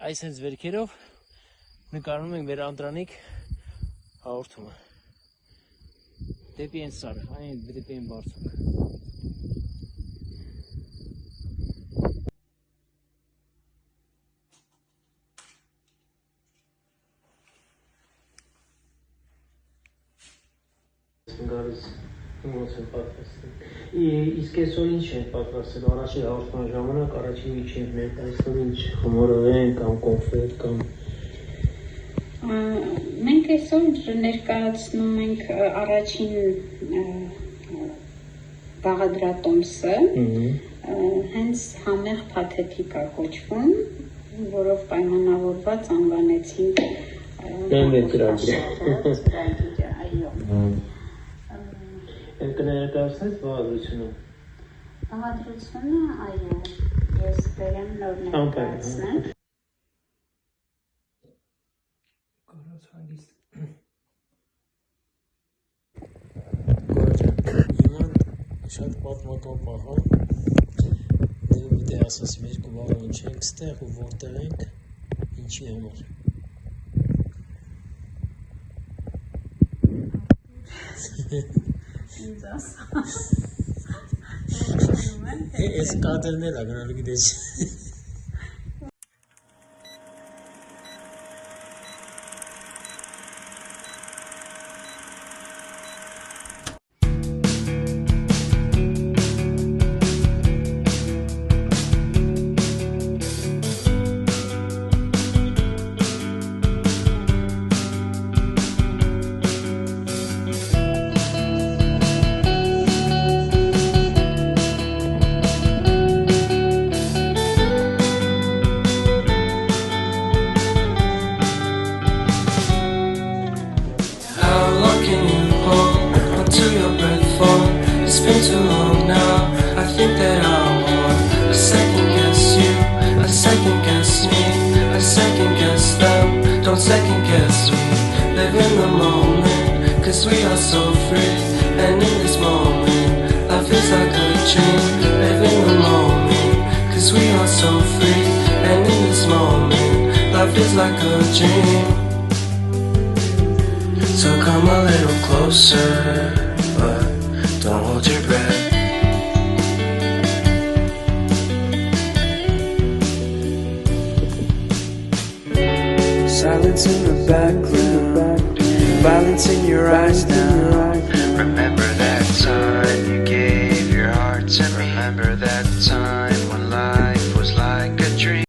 այս հենց վերքերով նկարում ենք մեր Անդրանիկ հաղորդումը դեպի են սարը, այն դեպի են բարձուկ Գարից ոնց են պատրաստել իսկ այսօր ինչ են պատրաստել առաջին հաղորդման ժամանակ առաջին միջին ներկայացնում ինչ խմորով են կամ կոնֆետ կամ մենք այսօր ներկայացնում ենք առաջին բաղադրատոմսը հենց համեղ փաթեթիկա կոչվում որով պայմանավորված անվանեցինք ծրագիրը այո կներկայացնես բաղադրությունը բաղադրությունը այո ես բերեմ նոր ներկայացնեմ Կարոց հանգիստ Հիմա շատ պատմական պահ դե պիտի ասասիմ երկու բառը ինչ ենք ստեղ ու որտեղ ենք ինչի համար ինձ ասա Ես կադրն էլ ագնալու գիտեչ Second guess me, live in the moment, cause we are so free. And in this moment, life is like a dream. Live in the moment, cause we are so free. And in this moment, life is like a dream. So come a little closer, but don't hold your breath. Silence in the background, violence in your eyes now. Remember that time